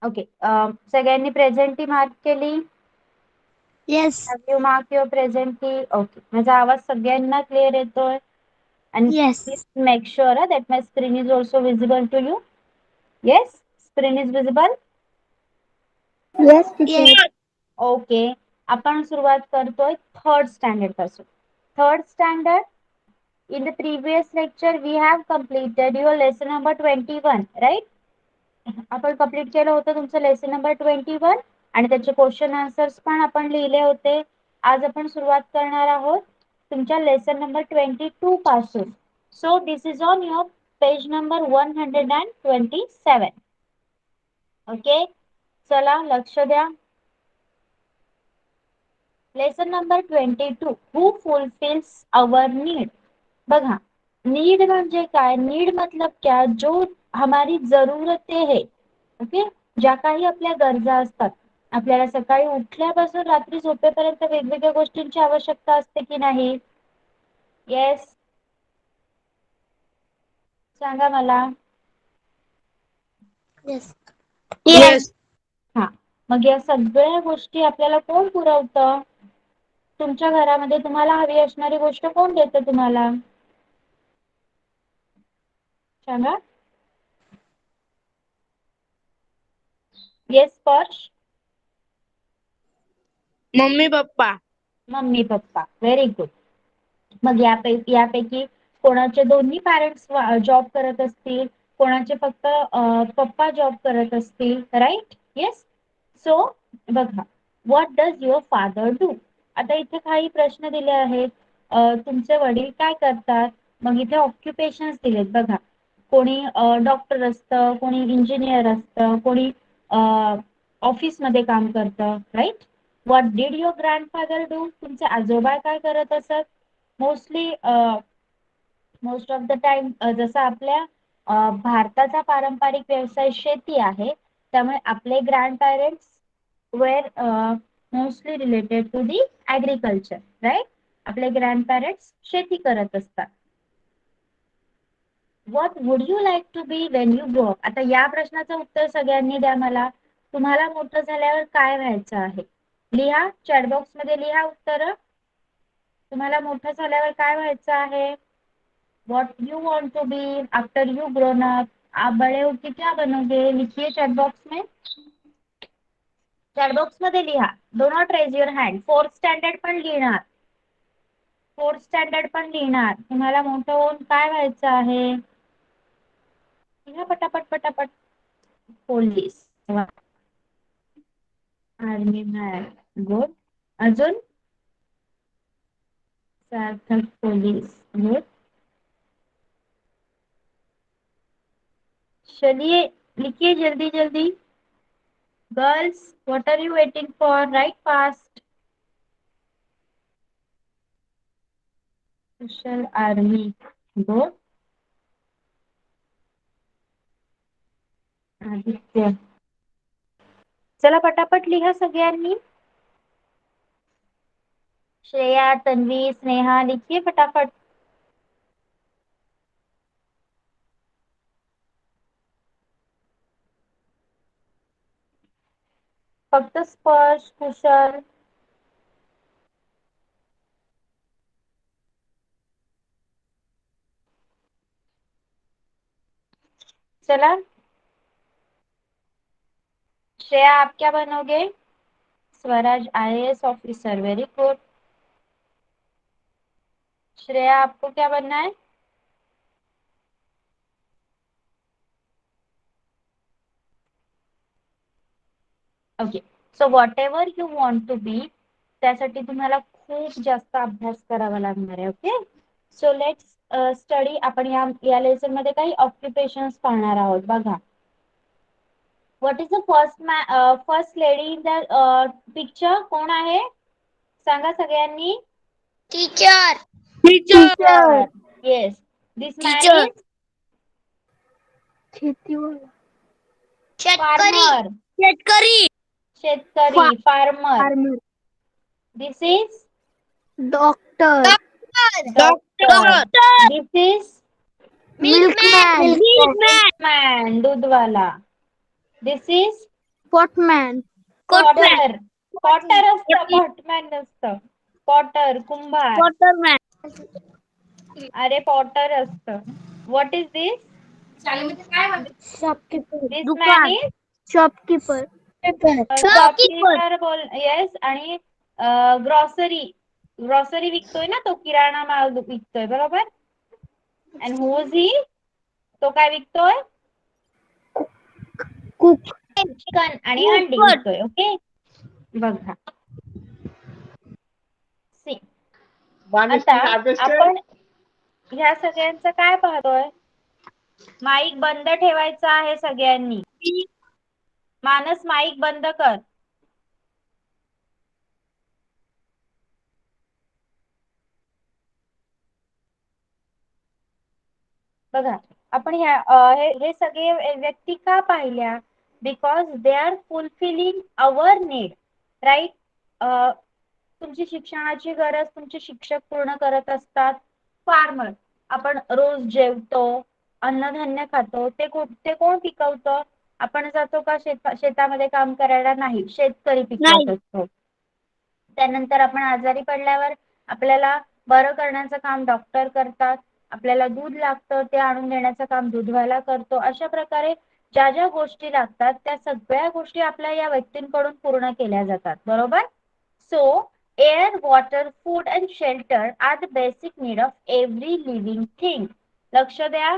Okay. सगळ्यांनी presenty mark केली? Yes. Have you marked your presenty? Okay. माझा आवाज सगळ्यांना क्लिअर येतोय? And Yes. please make sure that my screen is also visible to you. Yes, screen is visible. Yes, teacher. Yes. Okay. आपण सुरुवात करतोय third standard पासून. Third standard, in the previous lecture we have completed your lesson number 21, right? आपण complete केलं होतं तुमचं lesson number 21 आणि त्याचे क्वेश्चन आन्सर्स पण आपण लिहिले होते. आज आपण सुरुवात करणार आहोत तुमच्या लेसन नंबर 22 पासून. So this is on your page number 127. Okay, चला लक्ष द्या. Lesson number 22, who fulfils our need. बघा, नीड म्हणजे काय? नीड मतलब क्या? जो हमारी जरूरतें है. ओके, ज्या काही आपल्या गरजा असतात. आपल्याला सकाळी उठल्यापासून रात्री झोपेपर्यंत वेगवेगळ्या गोष्टींची आवश्यकता असते की नाही? येस, सांगा मला. Yes. Yes. हा, मग या सगळ्या गोष्टी आपल्याला कोण पुरवतं? तुमच्या घरामध्ये तुम्हाला हवी असणारी गोष्ट कोण देतं तुम्हाला? सांगा. येस स्पर्श. Mummy papa. Mummy papa. Very good. मग यापैकी कोणाचे दोन्ही पॅरेंट्स जॉब करत असतील, कोणाचे फक्त पप्पा जॉब करत असतील, राईट? येस. सो बघा, what does your father do? आता इथे काही प्रश्न दिले आहेत. तुमचे वडील काय करतात? मग इथे ऑक्युपेशन्स दिलेत बघा. कोणी डॉक्टर असतं, कोणी इंजिनियर असतं, कोणी ऑफिसमध्ये काम करतं, right? What did your grandfather do? तुमचे आजोबा काय करत असत? Mostly most of the time जसं आपल्या भारताचा पारंपरिक व्यवसाय शेती आहे, त्यामुळे आपले grand parents were mostly related to the agriculture, right? आपले ग्रँड पॅरेंट्स शेती करत असतात. What would you like to be when you grow up? आता या प्रश्नाचं उत्तर सगळ्यांनी द्या मला. तुम्हाला मोठं झाल्यावर काय व्हायचं आहे? लिहा, चॅटबॉक्स मध्ये लिहा उत्तर. तुम्हाला मोठं झाल्यावर काय व्हायचं आहे? What you want to be after you grown up? आप बड़े होके क्या बनोगे? लिखिए चैट बॉक्स में. चैट बॉक्स मध्ये लिहा. Do not raise your hand. Fourth standard पण लिहिणार. फोर्थ स्टँडर्ड पण लिहिणार. तुम्हाला मोठं होऊन काय व्हायचं आहे? लिहा पटापट पटापट. Police, army man. गुड. अजून? सार्थक पोलीस. गुड. चलिए लिखिए जल्दी जल्दी. Girls, what are you waiting for? Write fast. Kushal army. Good. Aditya. चला पटापट लिहा सगळ्यांनी. श्रेया, तन्वी, स्नेहा, लिखिए फटाफट. फक्त स्पर्श, कुशल. चला, श्रेया आप क्या बनोगे? Swaraj IAS officer. Very good. Shreya आपको क्या बनना है? Okay, so whatever you want to be, त्यासाठी तुम्हाला खूप जास्त अभ्यास करावा लागणार आहे. Okay, so let's study. आपण या लेसन मध्ये काही ऑक्युपेशन्स पाहणार आहोत. बघा, what is the first lady in the picture? कोण आहे सांगा सगळ्यांनी. Teacher. Teacher. Yes, this man Teacher. Is शेतीवाला. फार्मर. शेतकरी. शेतकरी, farmer. Farmer. This is Doctor. Doctor. Doctor. This is Milkman. Milkman. Man, दूधवाला. This is Potman. Potter. Potter असतं, potman नसतं. पॉटर, कुंभार. Potterman. अरे पॉटर असतं. What is this? Shopkeeper. This man दुकान. Is Shopkeeper. शॉपकीपर बोल. येस. आणि grocery. Grocery विकतोय ना तो, किराणा माल विकतोय, बरोबर. And who is he? तो काय विकतोय? Cook. चिकन आणि अंडी विकतोय. ओके, बघा. सी, आता आपण ह्या सगळ्यांचं काय पाहतोय? माईक बंद ठेवायचा आहे सगळ्यांनी. मानस, माईक बंद कर. बघा, आपण हे सगळे व्यक्ती का पाहिल्या? Because they are fulfilling our need, right. तुमची शिक्षणाची गरज तुमचे शिक्षक पूर्ण करत असतात. फार्मर, आपण रोज जेवतो, अन्नधान्य खातो, ते कोण पिकवतं? आपण जातो का शेतामध्ये काम करायला? नाही, शेतकरी पिकवत असतो. त्यानंतर आपण आजारी पडल्यावर आपल्याला बरं करण्याचं काम डॉक्टर करतात. आपल्याला दूध लागतं, ते आणून देण्याचं काम दूधवाला करतो. अशा प्रकारे ज्या ज्या गोष्टी लागतात त्या सगळ्या गोष्टी आपल्या या व्यक्तींकडून पूर्ण केल्या जातात, बरोबर. So air, water, food and shelter are the basic need of every living thing. लक्ष द्या.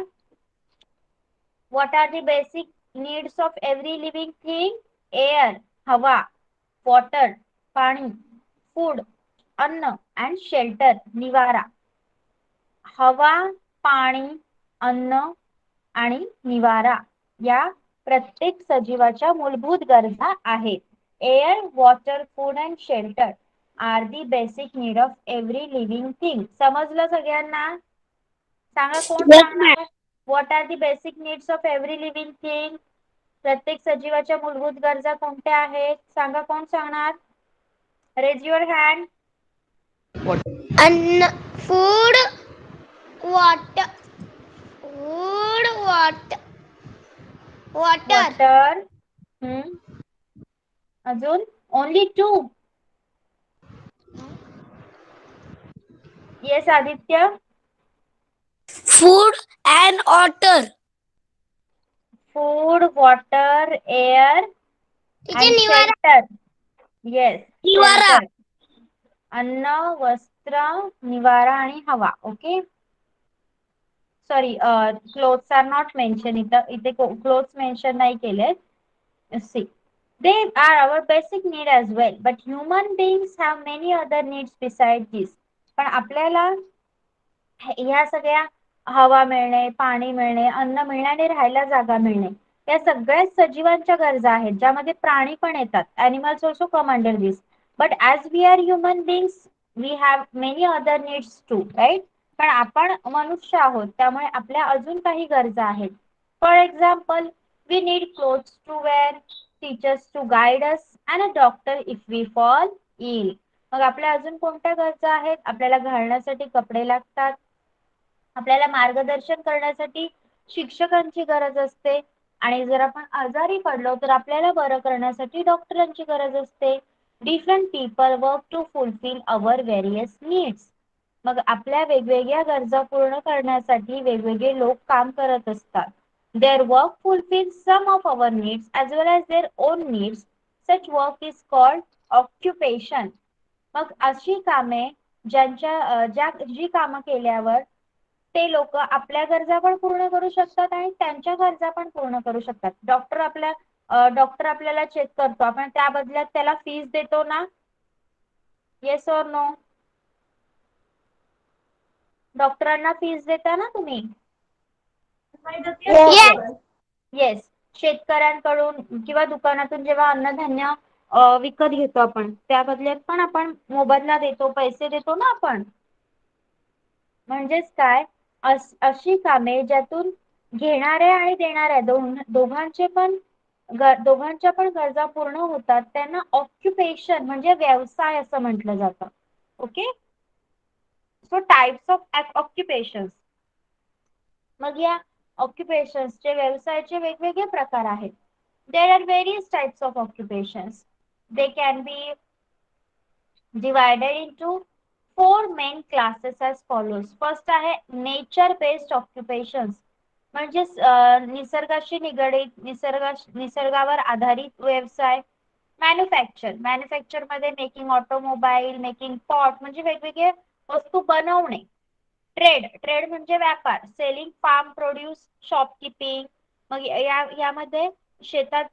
What are the basic needs of every living thing? Air, हवा, वॉटर, पाणी, फूड, अन्न, अँड शेल्टर, निवारा. हवा, पाणी, अन्न आणि निवारा या प्रत्येक सजीवाच्या मूलभूत गरजा आहेत. Air, water, food and shelter are the basic need of every living thing. समजलं सगळ्यांना? सांगा, कोण सांगणार? What are the basic needs of every living thing? प्रत्येक सजीवाच्या मूलभूत गरजा कोणत्या आहेत? सांगा, कोण सांगणार? Raise your hand. अन्न, food, water, food, water, water. अजून only 2. Yes Aditya. food and water. Food, water, air and निवारा. शेल्टर. येस, निवारा. शेल्टर. अन्न, वस्त्र, निवारा आणि हवा. Okay, sorry, clothes are not mention. इथे क्लोथ्स मेन्शन नाही केलेत. See, they are our basic need as well, but human beings have many other needs besides this. पण आपल्याला ह्या सगळ्या, हवा मिळणे, पाणी मिळणे, अन्न मिळणे आणि राहायला जागा मिळणे, या सगळ्या सजीवांच्या गरजा आहेत, ज्यामध्ये प्राणी पण येतात. Animals also come under this. But as we are human beings, we have many other needs too, right. पण आपण मनुष्य आहोत, त्यामुळे आपल्या अजून काही गरजा आहेत. For example, we need clothes to wear, teachers to guide us, and a doctor if we fall ill. मग आपल्या अजून कोणत्या गरजा आहेत? आपल्याला घालण्यासाठी कपडे लागतात, आपल्याला मार्गदर्शन करण्यासाठी शिक्षकांची गरज असते, आणि जर आपण आजारी पडलो तर आपल्याला बरं करण्यासाठी डॉक्टरांची गरज असते. Different people work to fulfil our various needs. मग आपल्या वेगवेगळ्या गरजा पूर्ण करण्यासाठी वेगवेगळे लोक काम करत असतात. Their work fulfils some of our needs as well as their own needs. Such work is called occupation. मग अशी कामे जी कामं केल्यावर ते लोक आपल्या गरजा पण पूर्ण करू शकतात आणि त्यांच्या गरजा पण पूर्ण करू शकतात. डॉक्टर आपल्याला चेक करतो, आपण त्या बदल्यात त्याला फीस देतो ना? Yes or no? डॉक्टरांना फीस देता ना तुम्ही? येस. शेतकऱ्यांकडून किंवा दुकानातून जेव्हा अन्नधान्य विकत घेतो आपण, त्या बदल्यात पण आपण मोबदला देतो, पैसे देतो ना आपण. म्हणजेच काय, अशी कामे ज्यातून घेणाऱ्या आणि देणाऱ्या दोघांच्या पण गरजा पूर्ण होतात, त्यांना ऑक्युपेशन म्हणजे व्यवसाय असं म्हटलं जातं. Okay, so types of occupations. मग या ऑक्युपेशन्सचे, व्यवसायाचे वेगवेगळे प्रकार आहेत. There are various types of occupations. They can be divided into four main classes as follows. First आहे nature based occupations. म्हणजे निसर्गाशी निगडीत निसर्गावर आधारित व्यवसाय. मॅन्युफॅक्चर मध्ये मेकिंग ऑटोमोबाईल, मेकिंग पॉट म्हणजे वेगवेगळे वस्तू बनवणे. ट्रेड म्हणजे व्यापार, सेलिंग फार्म प्रोड्यूस, शॉपकीपिंग. मग यामध्ये शेतात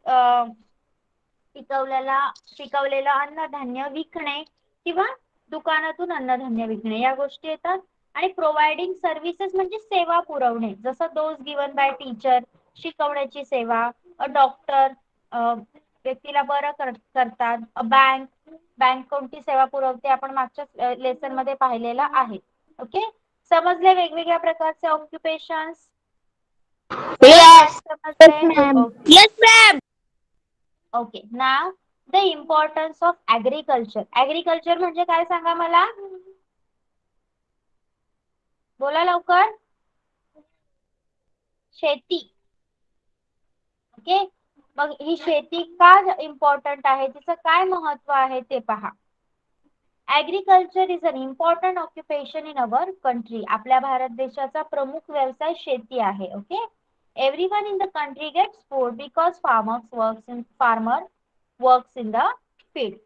पिकवलेलं अन्नधान्य विकणे किंवा दुकानातून अन्नधान्य विकणे या गोष्टी येतात. आणि प्रोव्हाइडिंग सर्व्हिसेस म्हणजे सेवा पुरवणे, जसं डोस गिवन बाय टीचर शिकवण्याची सेवा, अ डॉक्टर व्यक्तीला बरं करतात, अ बँक कोणती सेवा पुरवते आपण मागच्या लेसन मध्ये पाहिलेलं आहे. ओके, समजले वेगवेगळ्या प्रकारचे ऑक्युपेशन्स? Yes. समजले? ma'am. Okay. Yes, ma'am. Okay, now the importance of agriculture. Agriculture म्हणजे काय सांगा मला, बोला लवकर. शेती. ओके, मग ही शेती का इम्पॉर्टंट आहे, तिचं काय महत्व आहे ते पहा. Agriculture is an important occupation in our country. आपल्या भारत देशाचा प्रमुख व्यवसाय शेती आहे. Okay, everyone in the country gets food because farmer works in the field.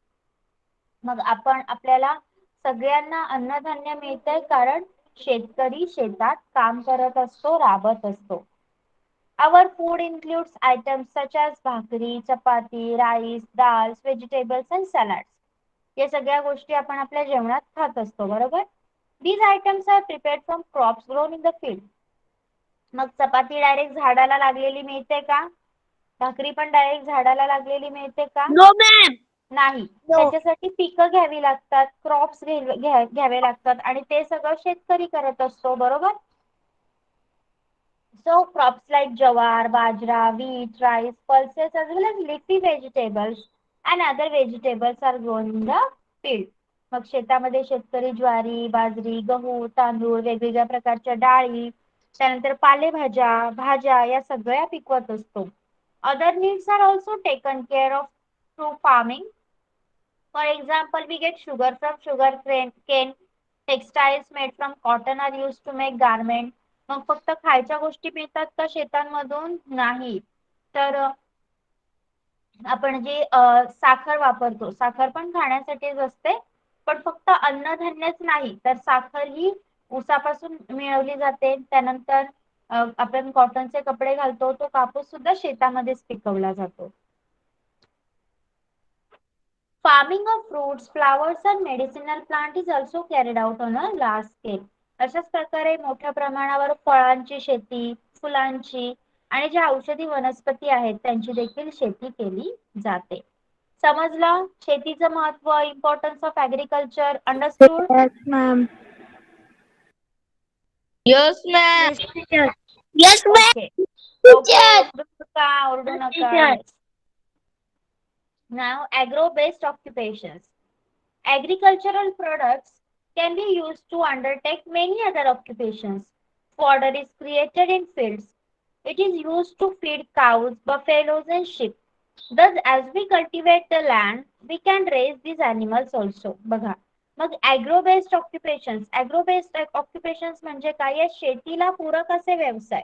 मग आपल्याला सगळ्यांना अन्नधान्य मिळतंय कारण शेतकरी शेतात काम करत असतो, राबत असतो. Our food includes items such as bhakri, chapati, rice, dals, vegetables and salads. या सगळ्या गोष्टी आपण आपल्या जेवणात खात असतो, बरोबर. These items are prepared from crops grown in the field. मग चपाती डायरेक्ट झाडाला लागलेली मिळते का? भाकरी पण डायरेक्ट झाडाला लागलेली मिळते का? No, ma'am. नाही. No. त्याच्यासाठी पिकं घ्यावी लागतात, क्रॉप्स घ्यावे लागतात आणि ते सगळं शेतकरी करत असतो, बरोबर. So crops like jawar, bajra, wheat, rice, pulses as well as leafy vegetables and other vegetables are grown in the field. मग शेतामध्ये शेतकरी ज्वारी, बाजरी, गहू, तांदूळ, वेगवेगळ्या प्रकारच्या डाळी, त्यानंतर पालेभाज्या, भाज्या या सगळ्या पिकवत असतो. Other needs are also taken care of through farming. For example, we get sugar from cane. Textiles made from cotton are used to make garment. मग फक्त खायच्या गोष्टी मिळतात का शेतांमधून? नाही. तर आपण जे साखर वापरतो, साखर पण खाण्यासाठीच असते, पण फक्त अन्नधान्यच नाही तर साखर ही ऊसापासून मिळवली जाते. त्यानंतर आपण कॉटनचे कपडे घालतो, तो कापूस सुद्धा शेतामध्येच पिकवला जातो. Farming of fruits, flowers and medicinal plant is also carried out on a large scale. अशाच प्रकारे मोठ्या प्रमाणावर फळांची शेती, फुलांची आणि ज्या औषधी वनस्पती आहेत त्यांची देखील शेती केली जाते. समजलं शेतीचं महत्व, importance of agriculture, understood? Yes, ma'am. Yes, ma'am. Yes, teacher. Yes, ma'am. Okay okay, Teacher. ओरडू नका, ओरडू नका. Teacher. Yes. Now agro-based occupations. Agricultural products can be used to undertake many other occupations. Fodder is created in fields. It is used to feed cows, buffaloes and sheep. Thus, as we cultivate the land, we can raise these animals also. बघा, मग agro based ऑक्युपेशन्स म्हणजे काय? या शेतीला पूरक असे व्यवसाय.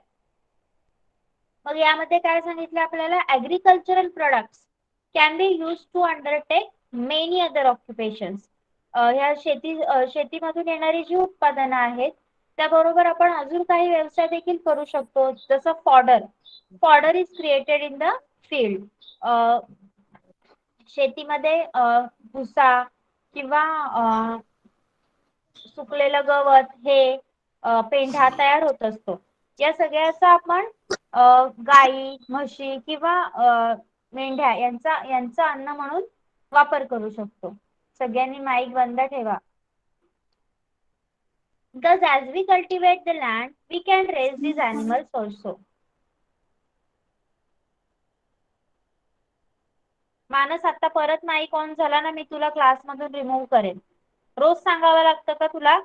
मग यामध्ये काय सांगितलं आपल्याला? Agricultural products can be use to undertake many other occupations. ह्या शेतीमधून येणारी जी उत्पादनं आहेत त्याबरोबर आपण अजून काही व्यवसाय देखील करू शकतो, जसं fodder is created in the field. शेतीमध्ये भुसा किंवा सुकलेलं गवत, हे पेंढा तयार होत असतो. या सगळ्याचा आपण गाई, म्हशी किंवा मेंढ्या यांचा अन्न म्हणून वापर करू शकतो. सगळ्यांनी माईक बंद ठेवा. Thus, as we cultivate the land, we can raise these animals also. मानस, आता परत माईक ऑन झाला ना, मी तुला क्लासमधून रिमूव्ह करेन. रोज सांगावं लागतं का तुला?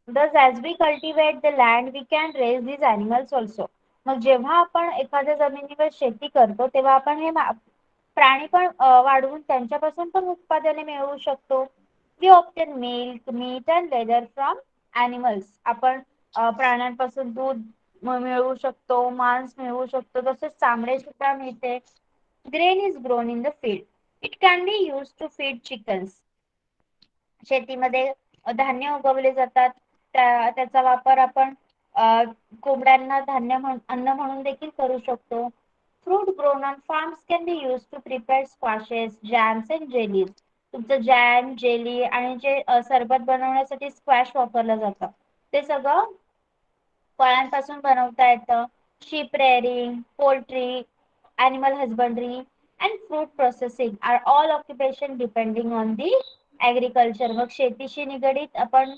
Thus, as we cultivate the land, we can raise these animals also. मग जेव्हा आपण एखाद्या जमिनीवर शेती करतो तेव्हा आपण हे प्राणी पण वाढवून त्यांच्यापासून पण उत्पादने मिळवू शकतो. We obtain milk, meat and leather from animals. आपण प्राण्यांपासून दूध मिळवू शकतो, मांस मिळवू शकतो, तसेच चामडे सुद्धा मिळते. Grain is grown in the field. It can be used to feed chickens. शेतीमध्ये धान्य उगवले जातात. त्याचा वापर आपण कोंबड्यांना अन्न म्हणून देखील करू शकतो. Fruit grown on farms can be used to prepare squashes, jams and jellies. तुमचं जॅम, जेली आणि जे सरबत बनवण्यासाठी स्क्वॅश वापरलं जातं ते सगळं फळांपासून बनवता येतं. Sheep rearing, poultry, animal husbandry and fruit processing are all occupation depending on the agriculture. मग शेतीशी निगडीत आपण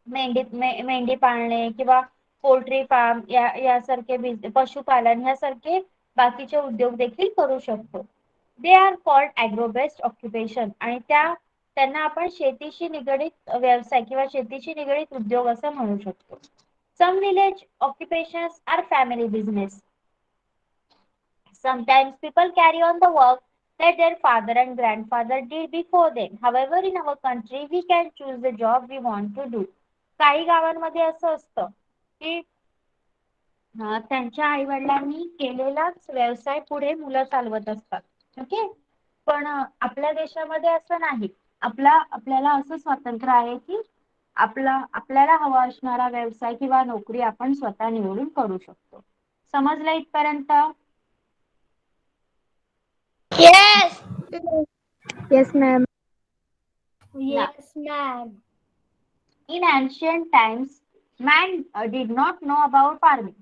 मेंढी पाळणे किंवा पोल्ट्री फार्म यासारखे पशुपालन यासारखे बाकीचे उद्योग देखील करू शकतो. They are called agro based occupation आणि त्यांना आपण शेतीशी निगडीत व्यवसाय किंवा शेतीशी निगडीत उद्योग असं म्हणू शकतो. Some village occupations are family business. Sometimes people carry on the work that their father and grandfather did before them. However, in our country, we can choose the job we want to do. काही गावांमध्ये असं असतं की त्यांच्या आई वडिलांनी केलेलाच व्यवसाय पुढे मुलं चालवत असतात. ओके, पण आपल्या देशामध्ये असं नाही. आपल्याला असं स्वातंत्र्य आहे की आपल्याला हवा असणारा व्यवसाय किंवा नोकरी आपण स्वतः निवडून करू शकतो. समजलं इथपर्यंत? Yes. Yes, ma'am. Yes, ma'am. In ancient times, man did not know about farming.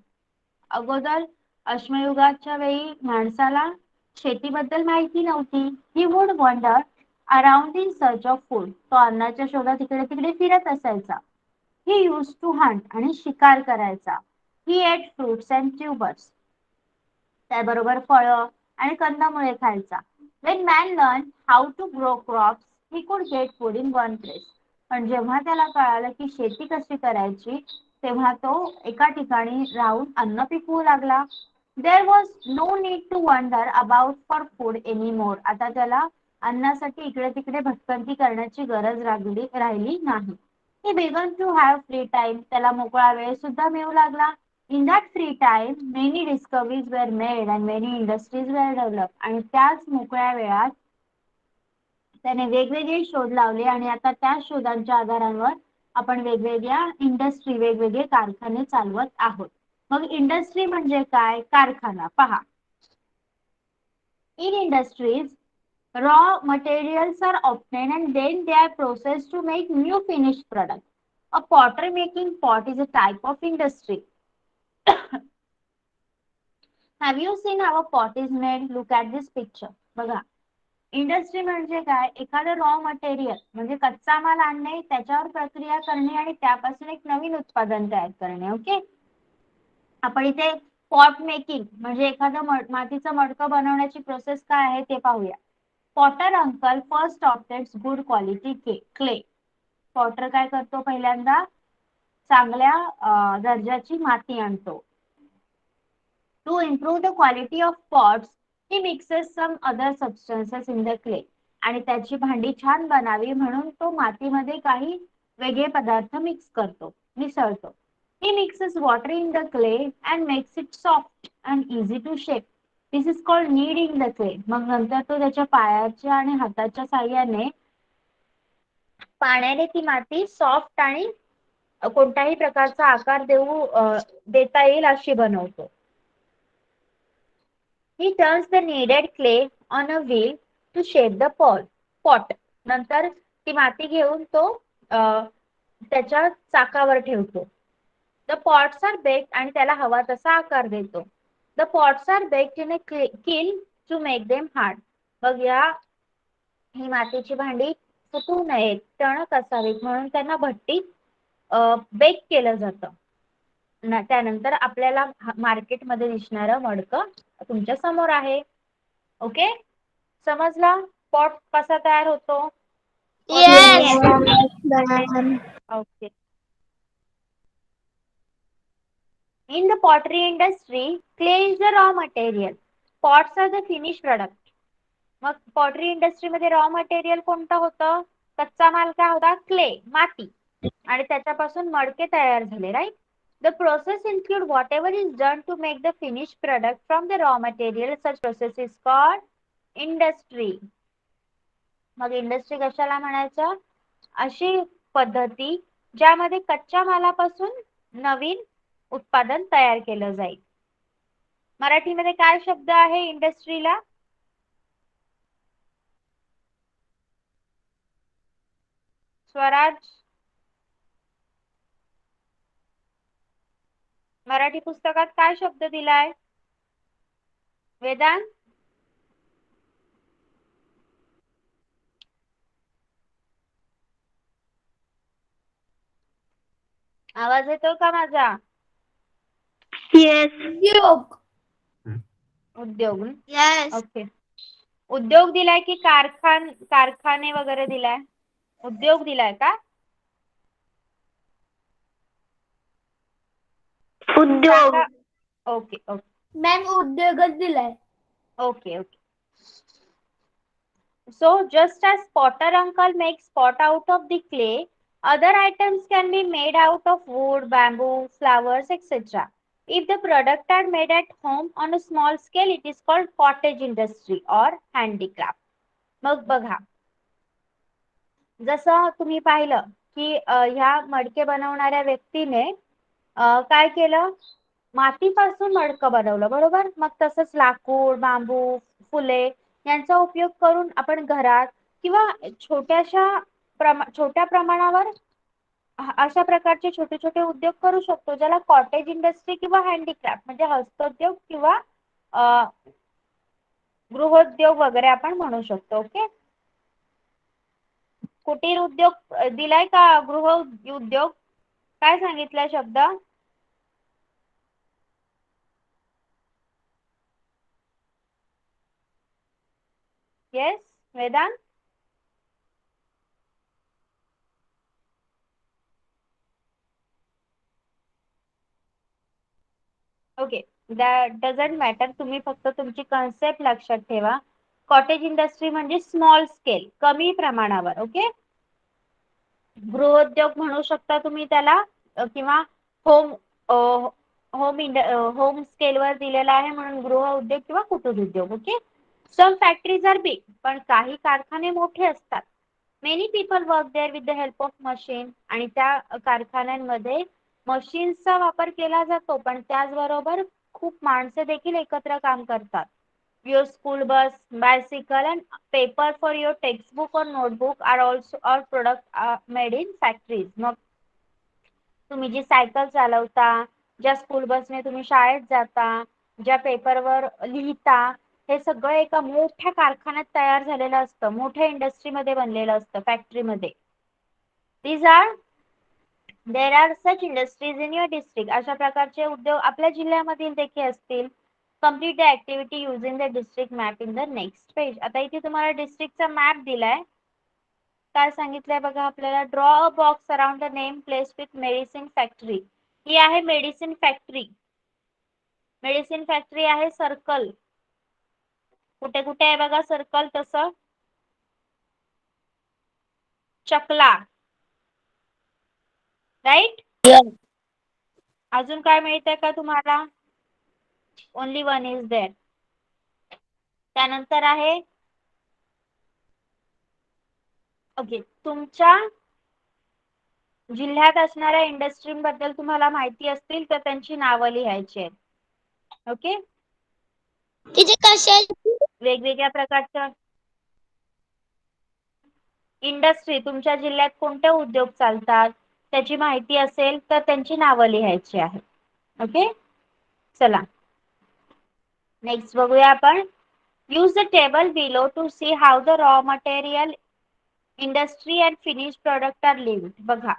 अगोदर अश्मयुगाच्या वेळी माणसाला शेतीबद्दल माहिती नव्हती. He would wander around in search of food. तो अन्नाच्या शोधात इकडे तिकडे फिरत असायचा. He used to hunt आणि शिकार करायचा. He ate fruits and tubers. त्याबरोबर फळं आणि कंदमुळे खायचा. When man learned how to grow crops, he could get food in one place. पण जेव्हा त्याला कळालं की शेती कशी करायची तेव्हा तो एका ठिकाणी राहून अन्न पिकवू लागला. There was no need to wonder about for food anymore. आता त्याला अन्नासाठी इकडे तिकडे भटकंती करण्याची गरज राहिली नाही. He began to have free time. त्याला मोकळा वेळ सुद्धा मिळू लागला. In that free time, many discoveries were made and many industries were developed. आणि त्याच मोकळ्या वेळात त्याने वेगवेगळे शोध लावले आणि आता त्या शोधांच्या आधारावर आपण वेगवेगळ्या इंडस्ट्री वेगवेगळे कारखाने चालवत आहोत. मग इंडस्ट्री म्हणजे काय? कारखाना. पहा, in industries raw materials are obtained and then they are processed to make new finished product. A potter making pot is a type of industry. Have you seen how a pot is made? Look at this picture. बघा, industry म्हणजे काय? एखादं raw material म्हणजे कच्चा माल आणणे, त्याच्यावर प्रक्रिया करणे आणि त्यापासून एक नवीन उत्पादन तयार करणे. ओके, आपण इथे पॉट मेकिंग म्हणजे एखादं मातीचं मडकं बनवण्याची प्रोसेस काय आहे ते पाहूया. Potter uncle first obtains good quality clay. Potter काय करतो? पहिल्यांदा चांगल्या दर्जाची माती आणतो. To improve the quality of pots, he mixes some other substances in the clay. आणि त्याची भांडी छान बनावी म्हणून तो मातीमध्ये काही वेगळे पदार्थ मिसळतो. He mixes water in the clay and makes it soft and easy to shape. This is called kneading the clay. मग नंतर तो त्याच्या पायाच्या आणि हाताच्या साहाय्याने पाण्याने ती माती सॉफ्ट आणि कोणत्याही प्रकारचा आकार देता येईल अशी बनवतो. He turns the kneaded clay on a wheel to shape the pot. नंतर ती माती घेऊन तो त्याच्या चाकावर ठेवतो. The pots are baked आणि त्याला हवा तसा आकार देतो. The pots are baked in a kiln to make them hard. मग ही मातीची भांडी फुटू नयेत, टणक असावीत म्हणून त्यांना भट्टीत बेक केलं जातं. त्यानंतर आपल्याला मार्केटमध्ये दिसणारं मडकं तुमच्या समोर आहे. ओके, समजला पॉट कसा तयार होतो? Yes. Yes, ma'am. Okay, In the pottery industry, clay is the raw material. Pots are the finished product. मग पॉटरी इंडस्ट्रीमध्ये रॉ मटेरियल कोणतं होतं? कच्चा माल काय होता? क्ले, माती, आणि त्याच्यापासून मडके तयार झाले, right? The process include whatever is done to make the finished product from the raw material. Such process is called industry. मग इंडस्ट्री कशाला म्हणायचं? अशी पद्धती ज्यामध्ये कच्च्या मालापासून नवीन उत्पादन तयार केलं जाईल. मराठीमध्ये काय शब्द आहे इंडस्ट्रीला? स्वराज, मराठी पुस्तकात काय शब्द दिलाय? वेदांत, आवाज येतो का माझा? Yes. Udyog. उद्योग. Yes. ओके. उद्योग दिलाय की कारखाने वगैरे दिलाय? उद्योग दिलाय का? उद्योग. ओके ओके मॅम उद्योगच दिलाय. Okay okay. So just as potter uncle makes pot out of the clay, other items can be made out of wood, bamboo, flowers, etc. If the product are made at home on a small scale, it is called cottage industry or handicraft. मग बघा, जसं तुम्ही पाहिलं की ह्या मडके बनवणाऱ्या व्यक्तीने काय केलं? मातीपासून मडकं बनवलं, बरोबर? मग तसंच लाकूड, बांबू, फुले यांचा उपयोग करून आपण घरात किंवा छोट्या प्रमाणावर अशा प्रकारचे छोटे छोटे उद्योग करू शकतो, ज्याला कॉटेज इंडस्ट्री किंवा हँडीक्राफ्ट म्हणजे हस्तोद्योग किंवा गृहोद्योग वगैरे आपण म्हणू शकतो. ओके. कुटीर उद्योग दिलाय का? गृह उद्योग काय सांगितलाय शब्द? Yes Vedant. Okay, that doesn't matter. तुम्ही फक्त तुमची कन्सेप्ट लक्षात ठेवा. कॉटेज इंडस्ट्री म्हणजे स्मॉल स्केल, कमी प्रमाणावर. ओके. गृहोद्योग म्हणू शकता तुम्ही त्याला, किंवा होम होम स्केलवर दिलेला आहे म्हणून गृह उद्योग किंवा कुटीर उद्योग. Okay. Some factories are big, पण काही कारखाने मोठे असतात. Many people work there with the help of machine, आणि त्या कारखान्यांमध्ये मशीन्सचा वापर केला जातो, पण त्याचबरोबर खूप माणसे देखील एकत्र काम करतात. Your school bus, bicycle and paper for your textbook or notebook are also all product made in factories. मग तुम्ही जी सायकल चालवता, ज्या स्कूल बसने तुम्ही शाळेत जाता, ज्या पेपरवर लिहिता, हे सगळं एका मोठ्या कारखान्यात तयार झालेलं असतं, मोठ्या इंडस्ट्रीमध्ये बनलेलं असतं, फॅक्टरीमध्ये. There are such industries in your district. अशा प्रकारचे उद्योग आपल्या जिल्ह्यामधील देखील असतील. Complete the activity using the district map in the next page. आता इथे तुम्हाला डिस्ट्रिक्टचा मॅप दिलाय. काय सांगितलंय बघा आपल्याला? Draw a box around the name place with medicine factory. ही आहे मेडिसिन फॅक्टरी. मेडिसिन फॅक्टरी आहे सर्कल. कुठे कुठे आहे बघा सर्कल तसं? चकला, राईट? अजून काय मिळतंय का तुम्हाला? Only one is there. त्यानंतर आहे, ओके, तुमच्या जिल्ह्यात असणाऱ्या इंडस्ट्रीबद्दल तुम्हाला माहिती असतील तर त्यांची नावं लिहायची आहेत. ओके. तिथे कशा वेगवेगळ्या प्रकारच्या इंडस्ट्री, तुमच्या जिल्ह्यात कोणते उद्योग चालतात त्याची माहिती असेल तर त्यांची नावं लिहायची आहे. ओके. चला नेक्स्ट बघूया आपण. Use the table below to see how the raw material industry and finish product are linked. बघा,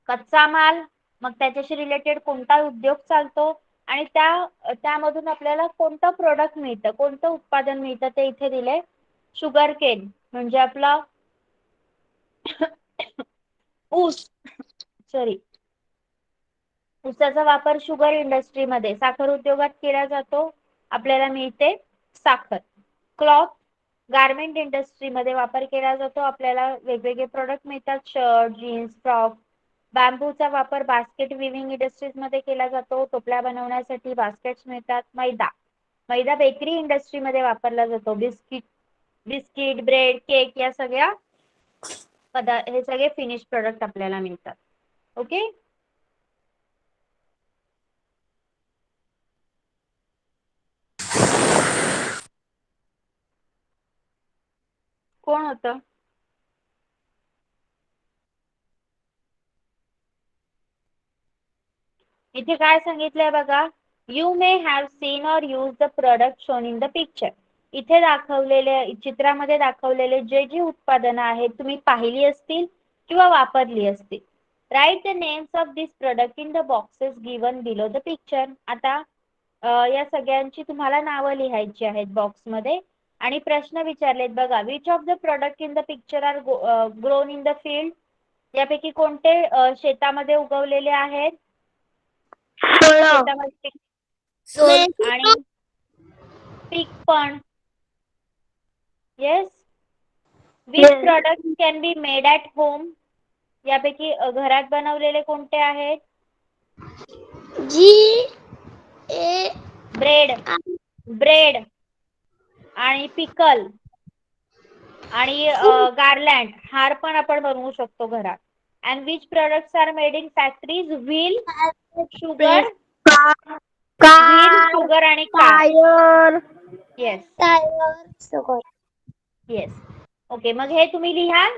कच्चा माल, मग त्याच्याशी रिलेटेड कोणता उद्योग चालतो, आणि त्यामधून आपल्याला कोणतं प्रोडक्ट मिळतं, कोणतं उत्पादन मिळतं ते इथे दिले. शुगर केन म्हणजे आपला ऊस, सॉरी, ऊसाचा वापर शुगर इंडस्ट्रीमध्ये, साखर उद्योगात केला जातो, आपल्याला मिळते साखर. क्लॉथ गारमेंट इंडस्ट्रीमध्ये वापर केला जातो, आपल्याला वेगवेगळे प्रोडक्ट मिळतात, शर्ट, जीन्स, फ्रॉक. बांबूचा वापर बास्केट विविंग इंडस्ट्रीजमध्ये केला जातो, टोपल्या बनवण्यासाठी बास्केट्स मिळतात. मैदा बेकरी इंडस्ट्रीमध्ये वापरला जातो, बिस्किट, ब्रेड, केक या सगळ्या हे सगळे फिनिश प्रोडक्ट आपल्याला मिळतात. ओके. कोण होतं? इथे काय सांगितलंय बघा, you may have seen or use the product shown in the picture. इथे दाखवलेले चित्रामध्ये दाखवलेले जे उत्पादनं आहेत तुम्ही पाहिली असतील किंवा वापरली असतील. Write the names of this product in the boxes given below the picture. आता या सगळ्यांची तुम्हाला नावं लिहायची आहेत बॉक्समध्ये आणि प्रश्न विचारलेत बघा. Which of the product in the picture are grown in the field. यापैकी कोणते शेतामध्ये उगवलेले आहेत? शेतामध्ये आणि पीक पण. Yes. Which product can be made at home. यापैकी घरात बनवलेले कोणते आहेत? ब्रेड आणि पिकल आणि गार्लँड, हार पण आपण बनवू शकतो घरात. And which products are made in factories? Wheel, sugar आणि कार. येस. येस. ओके, मग हे तुम्ही लिहाल.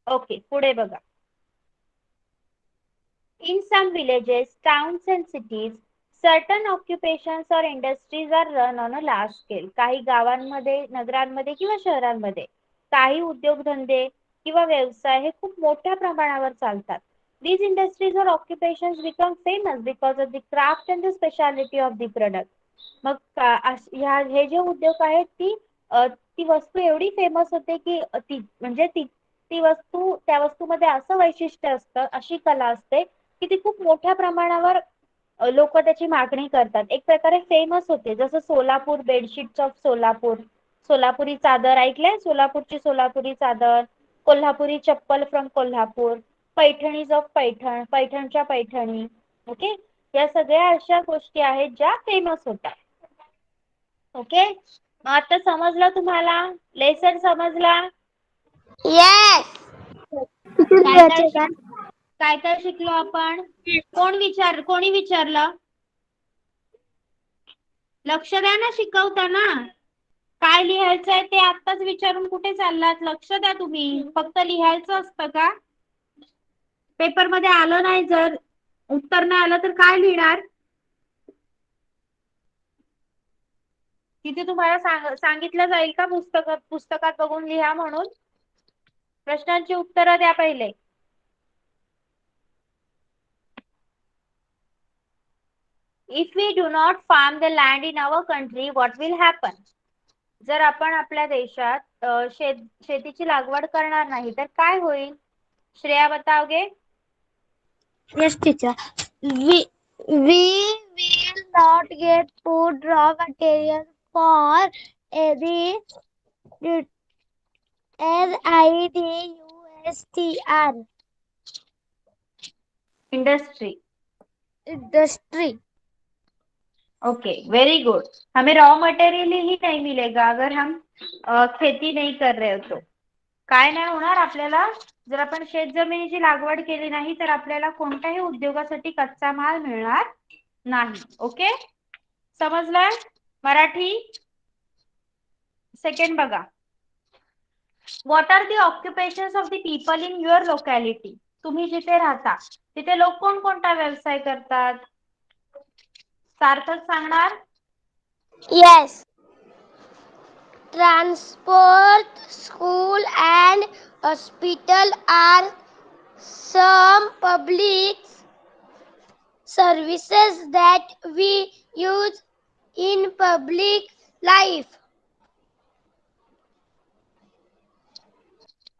ओके, पुढे बघा. In some villages, towns and cities, certain occupations or industries are run on a large scale. काही गावांमध्ये, नगरांमध्ये किंवा शहरांमध्ये काही उद्योगधंदे किंवा व्यवसाय हे खूप मोठ्या प्रमाणावर चालतात. These industries or occupations become famous because of the craft and the specialty of the product. मग हे जे उद्योग आहेत ती वस्तू एवढी फेमस होते की ती वस्तू त्या वस्तूमध्ये असं वैशिष्ट्य असतं, अशी कला असते की ती खूप मोठ्या प्रमाणावर लोक त्याची मागणी करतात. एक प्रकारे फेमस होते. जसं सोलापूर, बेडशीट्स ऑफ सोलापूर, सोलापुरी चादर ऐकलंय? सोलापूरची सोलापुरी चादर, कोल्हापुरी चप्पल फ्रॉम कोल्हापूर, पैठणीज ऑफ पैठण, पैठणच्या पैठणी. ओके, या सगळ्या अशा गोष्टी आहेत ज्या फेमस होतात. ओके, मग आता समजलं तुम्हाला? लेसन समजला? येस. काय काय शिकलो आपण? कोणी विचारलं? लक्ष द्या ना शिकवताना. काय लिहायचंय ते आत्ताच विचारून कुठे चाललात? लक्ष द्या तुम्ही. फक्त लिहायचं असतं का? पेपर मध्ये आलं नाही, जर उत्तर नाही आलं तर काय लिहिणार? तिथे तुम्हाला सांगितलं जाईल का पुस्तकात बघून लिहा म्हणून? प्रश्नांची उत्तरं द्या पहिले. If we do not farm the land in our country, what will happen? जर आपण आपल्या देशात शेतीची लागवड करणार नाही तर काय होईल? श्रेया बताओगे? Yes, teacher. We will not get food, raw material for the industry. Okay, very good. हमें रॉ मटेरियल ही नहीं मिलेगा अगर हम खेती नहीं कर रहे हो तो. काय नाही होणार आपल्याला? जर आपण शेत जमिनीची लागवड केली नाही तर आपल्याला कोणत्याही उद्योगासाठी कच्चा माल मिळणार नाही. ओके, समजलं? मराठी. सेकंड बघा. What are the occupations of the people in your locality. तुम्ही जिथे राहता तिथे लोक कोणकोणता व्यवसाय करतात? सार्थक सांगणार? Yes. Transport, school and hospital are some public services that we use in public life.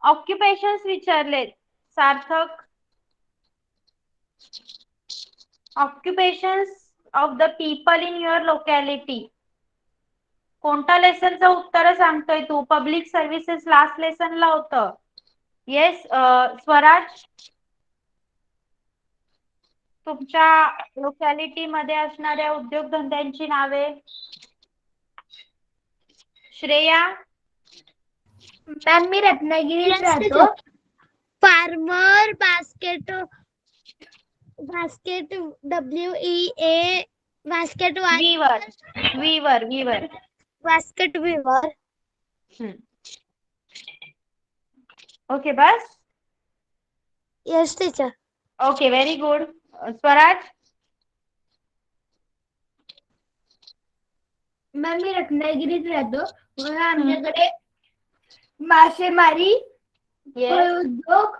Occupations विचारले Sarthak. Occupations of the people in your locality. कोणत्या लेसनचं उत्तर सांगतोय तू? पब्लिक सर्व्हिसेस लास्ट लेसनला होतं. येस स्वराज, तुमच्या लोकॅलिटी मध्ये असणाऱ्या उद्योगधंद्यांची नावे. श्रेया. मॅम मी रत्नागिरीत राहतो. Farmer basket WEA basket weaver. Basket weaver. Okay बस. Yes teacher. Okay very good. Swaraj. Ma'am मी रत्नागिरीत राहतो. म्हणून आमच्याकडे मासेमारी, उद्योग,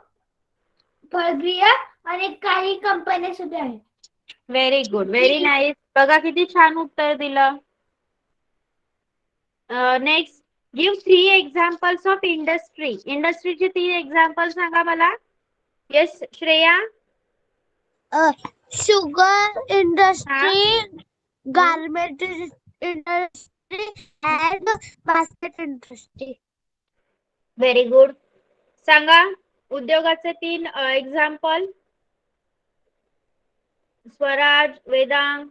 प्रक्रिया आणि काही कंपन्या सुद्धा आहेत. Very good, very nice. बघा किती छान उत्तर दिलं. Next, give 3 examples of industry. इंडस्ट्रीचे 3 एक्झाम्पल सांगा मला. Yes Shreya. Sugar industry, garment industry and basket industry. Very good. सांगा उद्योगाचे 3 एक्झाम्पल. स्वराज, वेदांग.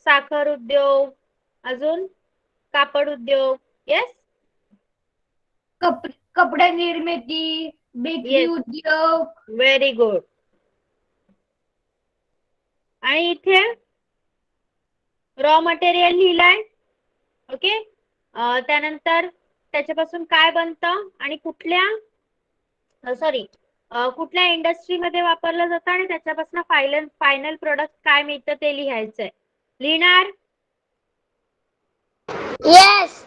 साखर उद्योग, अजून कापड उद्योग. येस. कपडे निर्मिती, बेकरी उद्योग. Very good. आणि इथे रॉ मटेरियल लिहिलाय. ओके. त्यानंतर त्याच्यापासून काय बनतं आणि कुठल्या इंडस्ट्री मध्ये वापरलं जातं आणि त्याच्यापासून फायनल प्रोडक्ट काय मिळतं ते लिहायचंय. लिहिणार. Yes.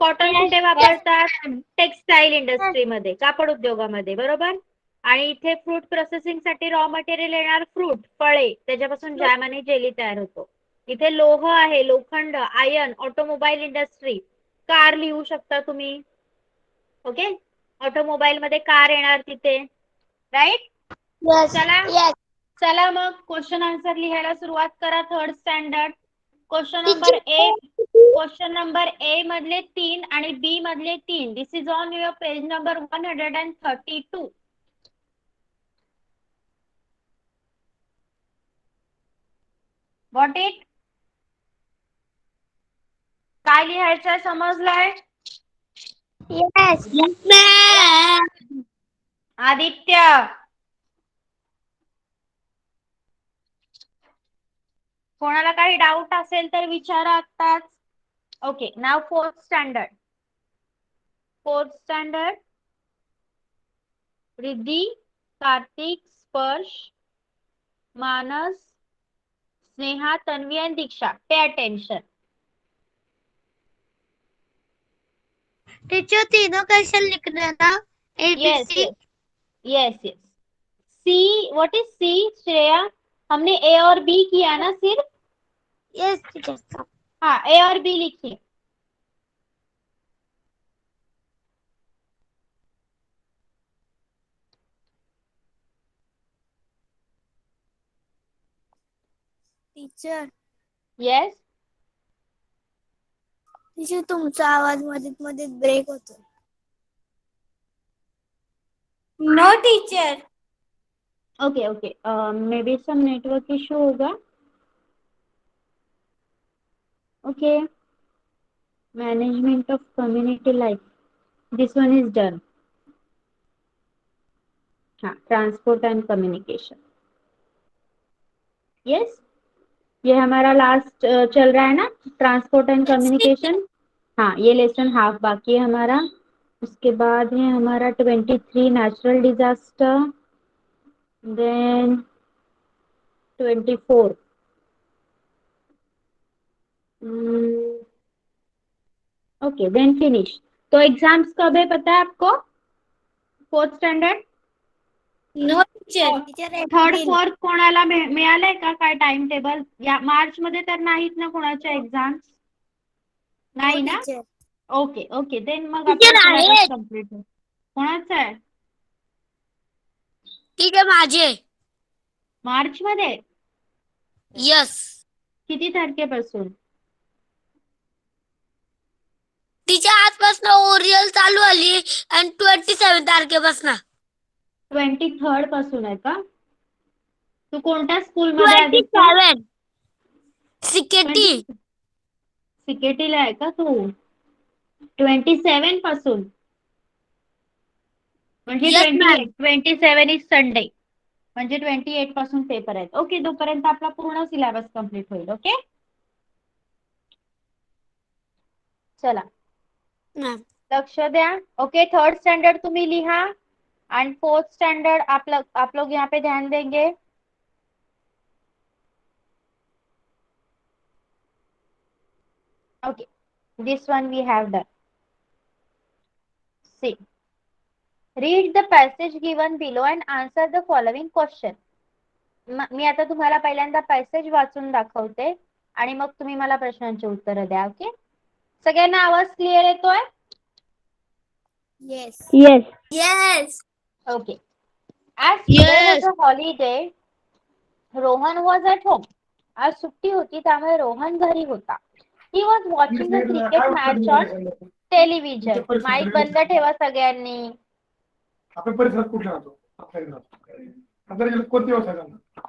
कॉटन कुठे वापरतात? टेक्सटाईल इंडस्ट्रीमध्ये, कापड उद्योगामध्ये, बरोबर. आणि इथे फ्रूट प्रोसेसिंग साठी रॉ मटेरियल येणार फ्रूट, फळे, त्याच्यापासून जॅम आणि जेली तयार होतो. इथे लोह आहे, लोखंड, आयर्न, ऑटोमोबाईल इंडस्ट्री, कार लिहू शकता तुम्ही. ओके. ऑटोमोबाईल मध्ये कार येणार तिथे, राईट. Yes. चला Yes. चला मग क्वेश्चन आन्सर लिहायला सुरुवात करा. 3rd standard. Question number A मधले 3 आणि बी मधले 3. This is on your page number 132. Got it? काय लिहायचं समजलंय? Yes. Yes, ma'am. आदित्य. कोणाला काही डाऊट असेल तर विचारा आत्ताच. ओके. नाव 4th standard. 4th standard. Riddhi, Kartik, स्पर्श, मानस, Sneha, Tanvi and Diksha. Pay attention. Teacher तीनों क्वेश्चन लिखना था. Yes, yes. Yes, yes. C, what is C, Shreya? हमने A और B किया ना सिर्फ? Yes teacher. हाँ, A और B लिखिए. टीचर. Yes. टीचर तुमचा आवाज मध्ये ब्रेक होतो. No teacher. Okay okay. Maybe some network issue होगा. Okay. Management of community life. This one is done. हाँ, ट्रांसपोर्ट एंड कम्युनिकेशन. यस, ये हमारा लास्ट चल रहा है ना, ट्रांसपोर्ट एंड कम्युनिकेशन. हाँ, ये लेसन हाफ बाकी है हमारा. उसके बाद है हमारा 23 natural disaster. Then 24 okay, then finish. तो एग्जाम्स कब है पता है आपको? 4th standard. No teacher. Teacher 3rd 4th कोणाला मिळालंय का काय टाइम टेबल? या मार्च मध्ये तर नाहीत ना कोणाच्या एक्झाम्स? नाही ना. Okay okay. देन मग आपला सिलेबस कंप्लीट होईल. कोणाचा आहे? ठीक आहे माझे. मार्च मध्ये? यस. किती तारखेपासून? तिच्या आजपासून ओरियल चालू आली आणि 27 तारखेपासून. 23rd पासून आहे का? तू कोणत्या स्कूल मध्ये आहे आदित्य? 27 सिकेटी. सिकेटीला आहे का तू? 27 पासून म्हणजे Yes, ma'am. 27 इज संडे, म्हणजे 28 पासून पेपर आहेत. ओके, तोपर्यंत आपला पूर्ण सिलेबस कम्प्लीट होईल. ओके, चला मॅम. लक्ष द्या. ओके, 3rd स्टैंडर्ड तुम्ही लिहा एंड 4th स्टैंडर्ड आप लोग यहाँ पे ध्यान देंगे. Okay, this one we have done. See, read the passage given below and answer the following question. मी आता तुम्हाला पहिल्यांदा पॅसेज वाचून दाखवते आणि मग तुम्ही मला प्रश्नांची उत्तरं द्या. ओके, सगळ्यांना आवाज क्लिअर येतोय? Yes. Yes. Yes. Okay. As today was a holiday, Rohan was at home. आज सुट्टी होती त्यामुळे रोहन घरी होता. He was watching a cricket match on television. Mic बंद ठेवा सगळ्यांनी. आपण परिसरात कुठला राहतो? आपल्या आता कोणती व्यवसाय करणार?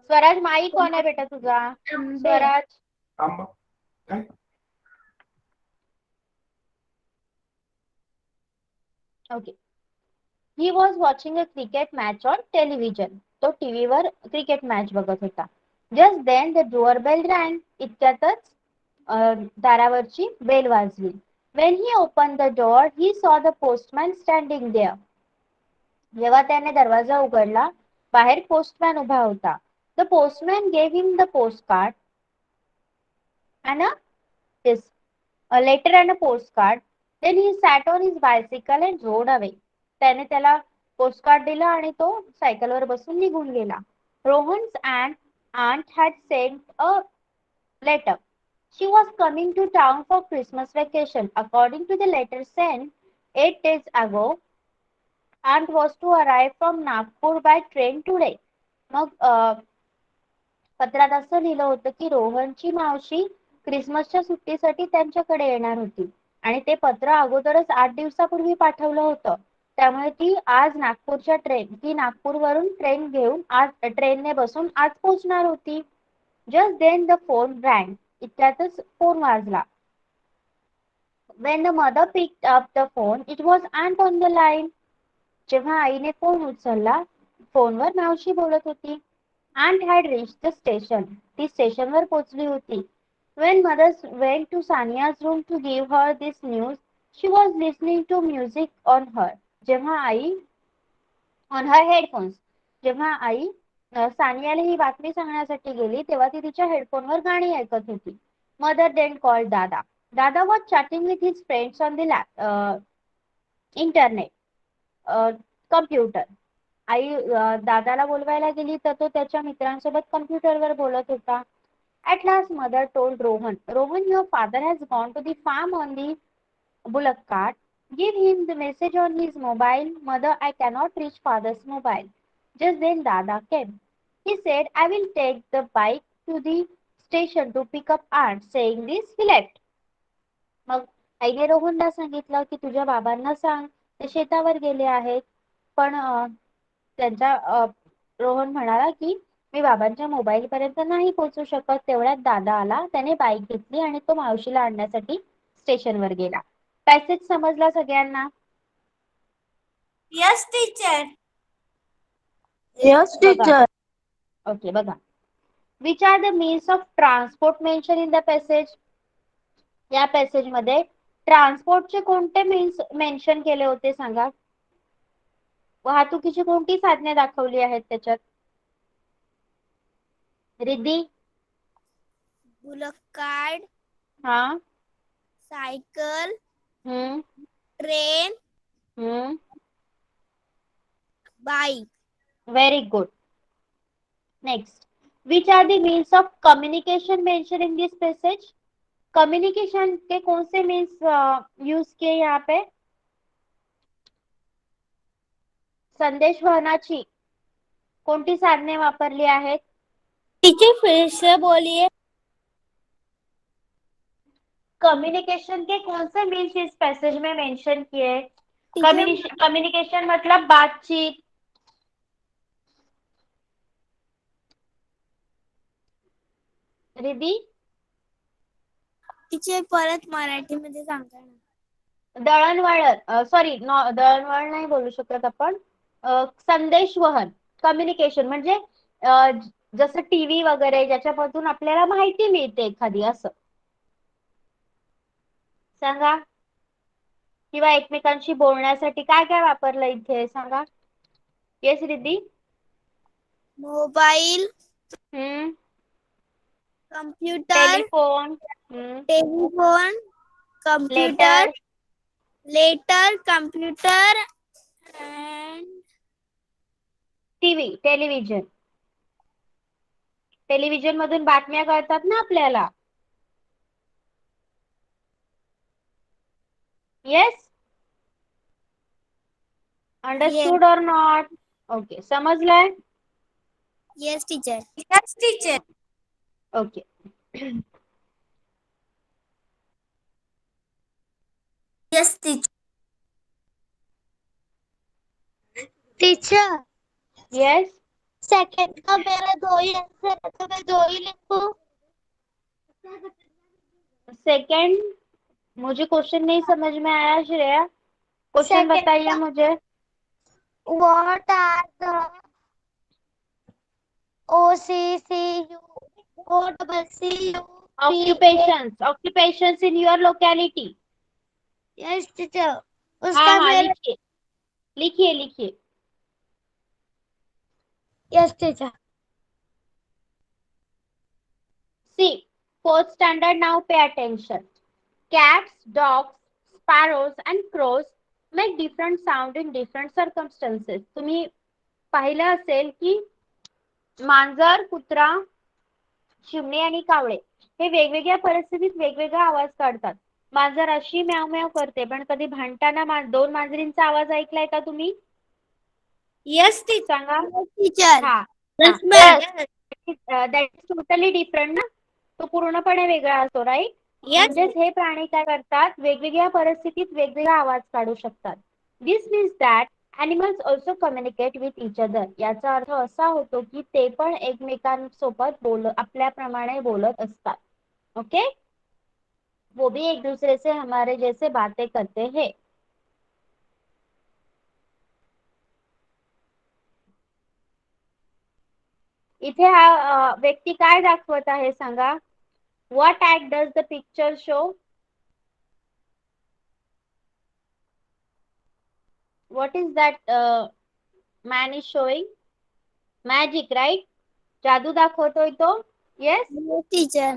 स्वराज, माईक कोण आहे बेटा तुझा? स्वराज, आंबा काय? Okay. He was watching a cricket match on television. तो टीव्हीवर क्रिकेट मॅच बघत होता. Just then the door bell rang. इतक्यातच दारावरची बेल वाजली. When he open the door he saw the postman standing there. जेव्हा त्याने दरवाजा उघडला, बाहेर पोस्टमॅन उभा होता. The postman gave him the post card and a letter and a postcard. Then he sat on his bicycle and rode away. त्याने त्याला postcard दिला आणि तो सायकलवर बसून निघून गेला. Rohan's aunt had sent a letter. She was coming to town for Christmas vacation. According to the letter sent 8 days ago, aunt was to arrive from Nagpur by train today. मग पत्रात असं लिहिलं होतं की रोहनची मावशी क्रिसमसच्या सुट्टीसाठी त्यांच्याकडे येणार होती आणि ते पत्र अगोदरच 8 दिवसापूर्वी पाठवलं होतं. त्यामुळे ती नागपूरवरून ट्रेन घेऊन आज ट्रेनने बसून आज पोहोचणार होती. जस्ट देन द फोन रँग. इतक्यातच फोन वाजला. When the mother picked up the phone, it was aunt on the line. जेव्हा आईने फोन उचलला, फोनवर मावशी बोलत होती. Aunt had reached the station. ती स्टेशनवर पोहोचली होती. When mother went to Sania's room to give her this news, she was listening to music on her. जेव्हा आई on her headphones. जेव्हा आई सानियाला ही बातमी सांगण्यासाठी गेली तेव्हा ती तिच्या हेडफोनवर गाणी ऐकत होती. Mother then called Dada. Dada was chatting with his friends on the internet, computer. आई दादाला बोलवायला गेली तर तो त्याच्या मित्रांसोबत कम्प्युटरवर बोलत होता. At last mother told Rohan, Rohan, your father has gone to the farm on the bullock cart. Give him the message on his mobile. Mother, I cannot reach father's mobile. Just then Dada came. He said, I will take the bike to the station to pick up aunt. Saying this, he left. मग आईने रोहनला सांगितलं की तुझ्या बाबांना सांग ते शेतावर गेले आहेत. पण रोहन म्हणाला की मी बाबांच्या मोबाईल पर्यंत नाही पोहोचू शकत. तेवढ्यात दादा आला. त्याने बाईक घेतली आणि तो मावशीला आणण्यासाठी स्टेशनवर गेला. पॅसेज समजला सगळ्यांना? Yes, teacher. Yes, teacher. Okay, बघा. Which are the means of transport mention in the passage? या पॅसेज मध्ये ट्रान्सपोर्टचे कोणते मीन्स मेन्शन केले होते सांगा? वाहतुकीची कोणती साधने दाखवली आहेत त्याच्यात? रिद्धी? Bullock cart, हा. cycle, हम्म. train, हम्म. bike. Very good. Next, which are the means of communication mentioned in this passage? Communication के कौन से मीन्स यूज किए यहाँ पे? संदेश वहनाची कोणती साधने वापरली आहेत? टीचर फिर से बोलिए. कम्युनिकेशन के कौन से मीन्स इस पैसेज में मेंशन किए? कम्युनिकेशन मतलब बातचीत. रिधी, टीचर परत मराठीमध्ये सांगा ना. दळणवळण सॉरी दळणवळण नाही बोलू शकत आपण. संदेशवहन कम्युनिकेशन म्हणजे जसं टीव्ही वगैरे ज्याच्यापासून आपल्याला माहिती मिळते एखादी असं सांगा. किंवा एकमेकांशी बोलण्यासाठी काय काय वापरलं इथे सांगा. Yes Riddhi. Mobile, computer, telephone, telephone, letter, computer, letter, computer and TV, television. Television मधून बातम्या कळतात ना आपल्याला. येस. अंडरस्टूड और नॉट? ओके, समजलंय? yes teacher. Yes teacher. Okay. Yes teacher. Teacher. Yes. Second का मेरा 2 ही आंसर है तो मैं 2 ही लिखूं. सेकंड मुझे क्वेश्चन नहीं समझ में आया श्रेया. क्वेश्चन Second बताइए का- मुझे. What are the OCCU OCCU occupations in your locality. yes teacher. हाँ उसका हाँ मेरा लिखिए लिखिए लिखिए. yes teacher. See, fourth standard now pay attention. Cats, dogs, sparrows and crows make different sound in different circumstances. तुम्ही पाहिलं असेल की मांजर, कुत्रा, चिमणी आणि कावळे हे वेगवेगळ्या परिस्थितीत वेगवेगळा आवाज काढतात. मांजर अशी म्याव म्याव करते, पण कधी भांडताना दोन मांजरींचा आवाज ऐकलाय का तुम्ही? yes teacher. सांगा. teacher. हा. yes that is totally different ना. तो पूर्णपणे वेगळा असतो, राईट? yes म्हणजेच हे प्राणी काय करतात वेगवेगळ्या परिस्थितीत वेगवेगळा आवाज काढू शकतात. This means that animals also communicate with each other. याचा अर्थ असा होतो की ते पण एकमेकांसोबत आपल्याप्रमाणे बोलत असतात. ओके. वो भी एक दूसरे से हमारे जैसे बातें करते हैं. इथे हा व्यक्ती काय दाखवत आहे सांगा. What act does the picture show? What is that man is showing? Magic, right? जादू दाखवतोय तो. Yes. yes teacher.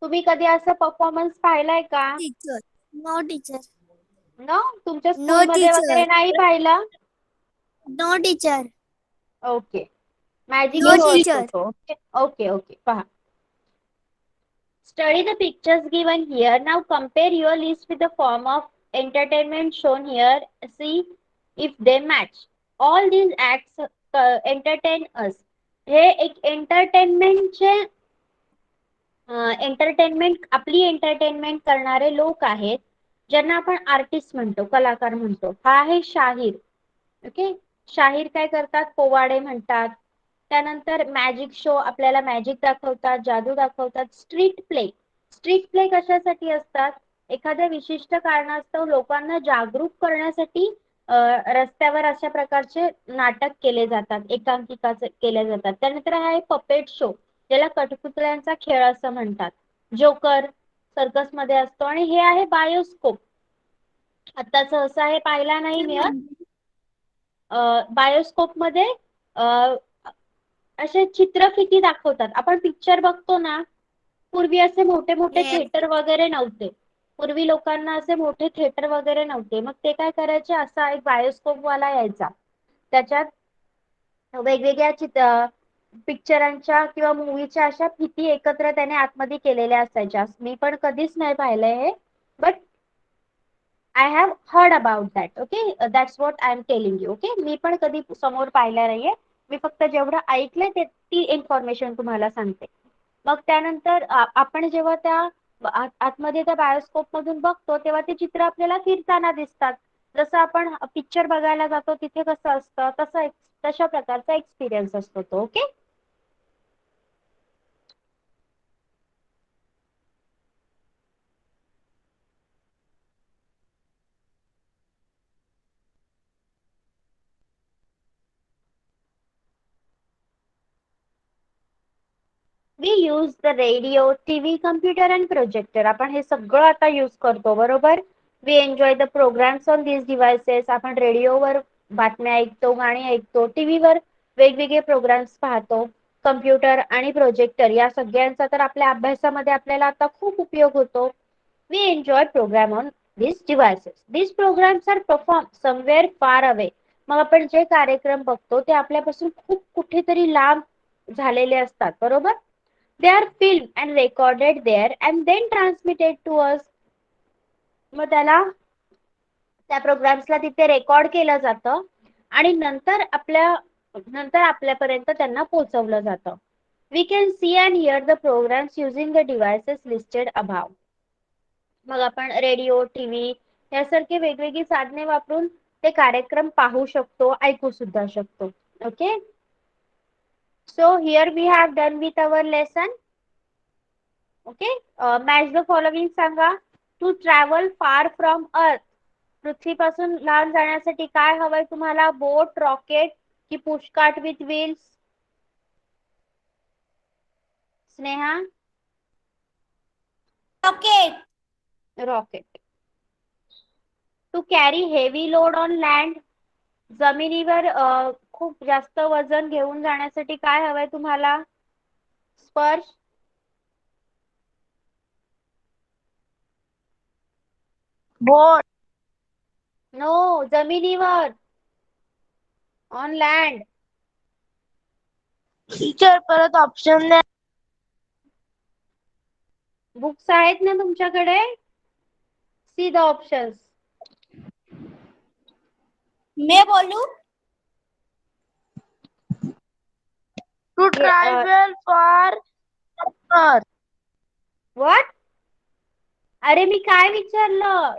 तुम्ही कधी असं परफॉर्मन्स पाहिलाय का? teacher. no teacher. नो. तुमच्या No, स्कूल मध्ये teacher. वगैरे नाही पाहिलं? no teacher. Okay. Magic No, show teacher. असतो तो. ओके ओके पहा. Study the pictures given here. Now compare your list with the form of entertainment shown here. See if they match. All these acts entertain us. हे एक एंटरटेनमेंटचे आपली entertainment करणारे लोक आहेत ज्यांना आपण आर्टिस्ट म्हणतो, कलाकार म्हणतो. हा आहे शाहीर. ओके. शाहीर काय करतात? पोवाडे म्हणतात. त्यानंतर मॅजिक शो, आपल्याला मॅजिक दाखवतात, जादू दाखवतात. स्ट्रीट प्ले कशासाठी असतात? एखाद्या विशिष्ट कारणास्तव लोकांना जागरूक करण्यासाठी रस्त्यावर अशा प्रकारचे नाटक केले जातात, एकांकिका केल्या जातात. त्यानंतर हा आहे पपेट शो, ज्याला कठपुतळ्यांचा खेळ असं म्हणतात. जोकर सर्कस मध्ये असतो. आणि हे आहे बायोस्कोप. आता सहसा हे पाहायला नाही मिळत. बायोस्कोप मध्ये असे चित्रफिती दाखवतात. आपण पिक्चर बघतो ना, पूर्वी असे मोठे मोठे Yes. थिएटर वगैरे नव्हते. पूर्वी लोकांना असे मोठे थिएटर वगैरे नव्हते. मग ते काय करायचे, असा एक बायोस्कोप वाला यायचा. त्याच्यात वेगवेगळ्या पिक्चरांच्या किंवा मूवीच्या अशा फिती एकत्र त्याने आतमध्ये केलेल्या असायच्या. मी पण कधीच नाही पाहिलंय हे, but I have heard about that. Okay, that's what I am telling you. Okay, मी पण कधी समोर पाहिलं नाहीये, मी फक्त जेवढं ऐकलंय ती इन्फॉर्मेशन तुम्हाला सांगते. मग त्यानंतर आपण जेव्हा त्या आतमध्ये त्या बायोस्कोप मधून बघतो तेव्हा ते चित्र आपल्याला फिरताना दिसतात. जसं आपण पिक्चर बघायला जातो तिथे कसं असतं तशा प्रकारचा एक्सपिरियन्स असतो तो. Okay, we use the radio, TV, computer and projector. आपण हे सगळं आता यूज करतो, बरोबर. We enjoy the programmes on this devices. आपण रेडिओवर बातम्या ऐकतो, गाणी ऐकतो, टीव्हीवर वेगवेगळे प्रोग्राम्स पाहतो. कम्प्युटर आणि प्रोजेक्टर या सगळ्यांचा तर आपल्या अभ्यासामध्ये आपल्याला आता खूप उपयोग होतो. We enjoy programme on this devices. This programmes are perform somewhere far away. मग आपण जे कार्यक्रम बघतो ते आपल्यापासून खूप कुठेतरी लांब झालेले असतात, बरोबर. They are filmed and recorded there and then transmitted to us. मग त्या प्रोग्राम्सला तिथे रेकॉर्ड केलं जातं आणि नंतर आपल्यापर्यंत त्यांना पोहोचवलं जातं. We can see and hear the programs using the devices listed above. मग आपण रेडिओ, टीव्ही यासारखे वेगवेगळी साधने वापरून ते कार्यक्रम पाहू शकतो, ऐकू सुद्धा शकतो. Okay, so here we have done with our lesson. Okay, match the following सांगा. टू ट्रॅव्हल फार फ्रॉम अर्थ. पृथ्वीपासून लांब जाण्यासाठी काय हवंय तुम्हाला? बोट, रॉकेट की pushcart with wheels? Sneha? Rocket. To carry heavy load on land. जमिनीवर खूप जास्त वजन घेऊन जाण्यासाठी काय हवंय तुम्हाला? स्पर्श? बोट. नो, जमिनीवर, ऑन लँड. टीचर परत ऑप्शन द्या. बुक्स आहेत ना तुमच्याकडे? See the options. मैं बोलू. To travel for earth. What? अरे मी काय विचारलं?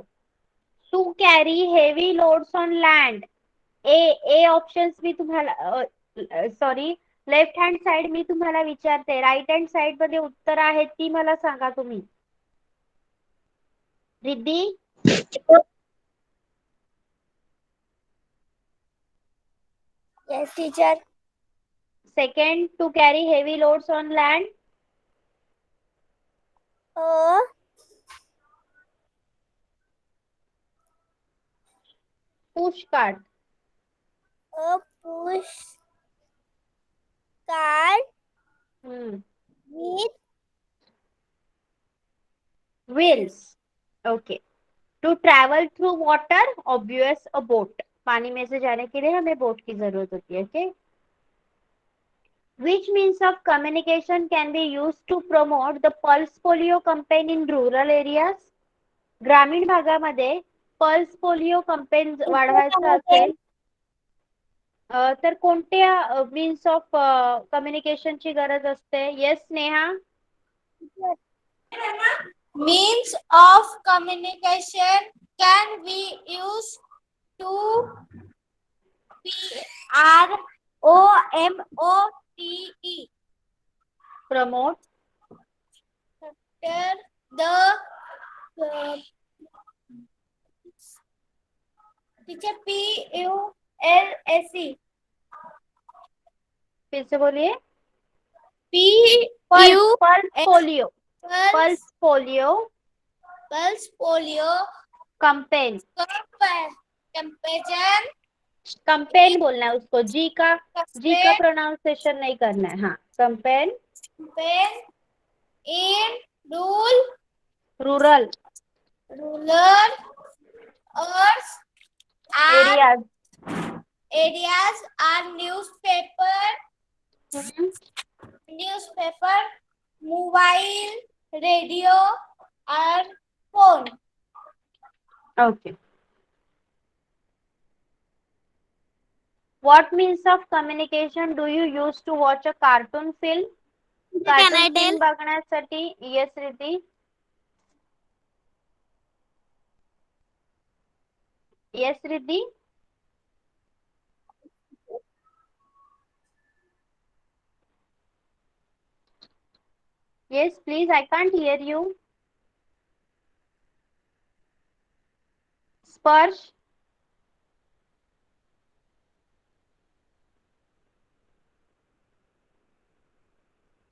To carry heavy loads on land. A options मी तुम्हाला सॉरी, लेफ्ट हँड साइड मी तुम्हाला विचारते, राईट हँड साइड मध्ये उत्तर आहेत ती मला सांगा तुम्ही. Riddhi? Yes teacher. Second, to carry heavy loads on land. Push cart. Push cart with wheels. Okay. To travel through water, obvious a boat. पानी में से जाने के लिए हमें बोट की जरूरत होती है. Okay. Which means of communication can be used to promote the pulse polio campaign in rural areas? ग्रामीण भागामध्ये पल्स पोलिओ कॅम्पेन वाढवायचा असेल तर कोणत्या मीन्स ऑफ कम्युनिकेशनची गरज असते? Yes Sneha? means of communication can be used to promote promote the teacher PULSE. फिर से बोलिए. PU pulse polio. Pulse polio pulse polio campaign. campaign campaign बोलना है उसको. जी का प्रोनाउंसिएशन नहीं करना है. हाँ, campaign in rural earth areas. areas are newspaper, mobile, radio, and phone. Okay. What means of communication do you use to watch a cartoon film? Can I cartoon tell? Film बघण्यासाठी yes रिती yes रिती yes please I can't hear you. स्पर्श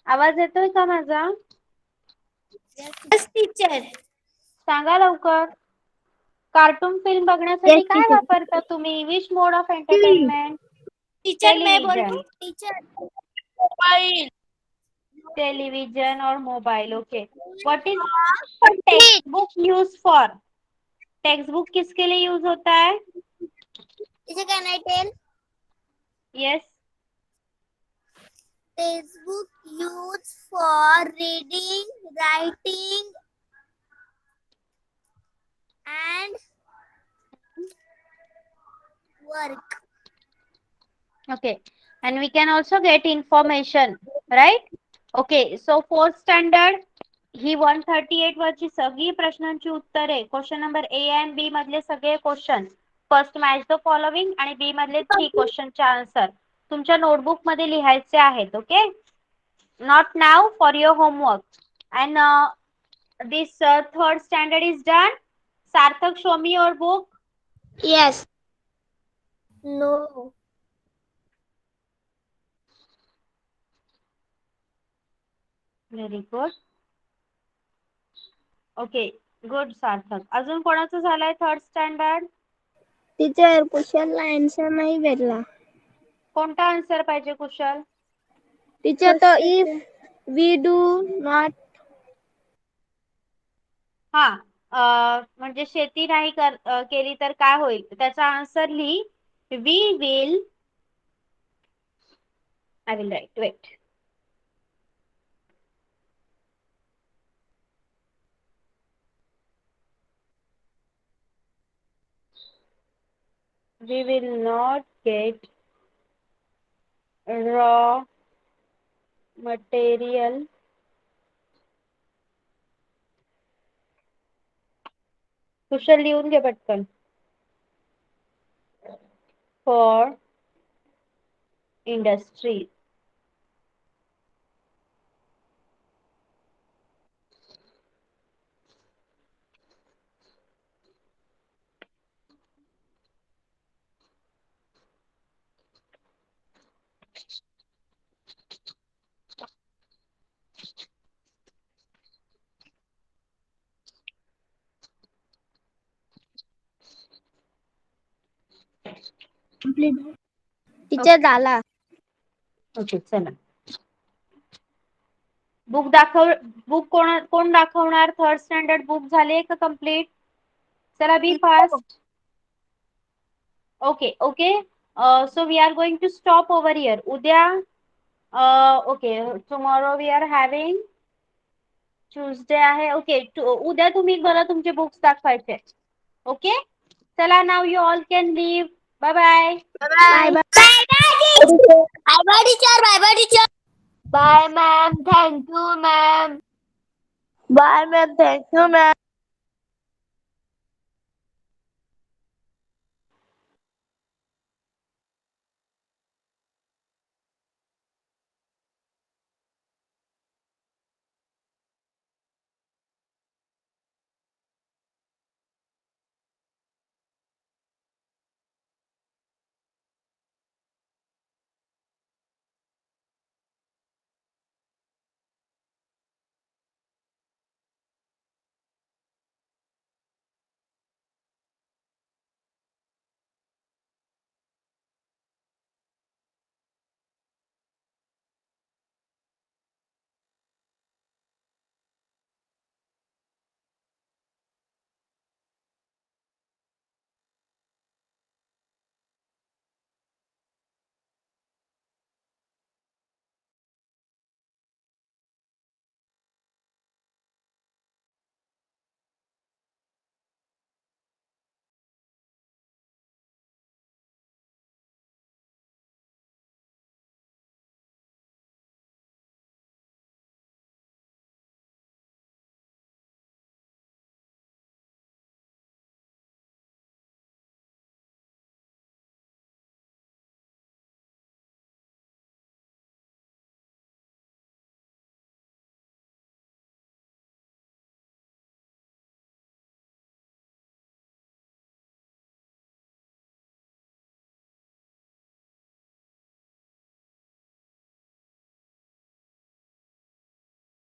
आवाज येतोय का माझा? Yes, teacher. सांगा लवकर. कार्टून फिल्म बघण्यासाठी Yes, काय teacher. वापरता तुम्ही? Which mode of entertainment? Teacher, मैं टेलीविजन. बोलूं? Teacher. Mobile. टेलीविजन और mobile. Okay. What is Complete. Text book use for? Text book किसके लिए यूज होता है? Teacher, can I tell? Yes. Textbook used for reading, writing, and work. Okay. And we can also get information, right? Okay. So fourth standard ही 138 वरची सगळी प्रश्नांची उत्तरे question number A and बी मधले सगळे question first match the following आणि B मधले 3 क्वेश्चनचे answer तुमच्या notebook मध्ये लिहायचे आहेत. Okay. Note now for your homework and this third standard is done. Sarthak, show me your book. Yes. No. Very good. Okay good Sarthak. अजून कोणाचं झालंय थर्ड स्टँडर्ड? टीचर क्वेश्चनला आन्सर नाही भेटला. कोणता आन्सर पाहिजे कुशल? टीचर तो इफ वी डू नॉट हा म्हणजे शेती नाही केली तर काय होईल त्याचा आन्सर लिही. We will I will write wait. We will not get raw material Kushal लिहून घे पटकन. For industry. टीचर झाला. ओके चला. बुक दाखव. बुक कोण दाखवणार? थर्ड स्टँडर्ड बुक झाले का कम्प्लीट? चला be fast. Okay okay. So we are going to stop over here. उद्या okay tomorrow we are having Tuesday आहे. ओके उद्या तुम्ही मला तुमचे बुक्स दाखवायचे. ओके चला now you all can leave. Bye bye. Bye bye. Bye bye teacher. Bye bye teacher. Bye ma'am. Thank you ma'am. Bye ma'am. Thank you ma'am.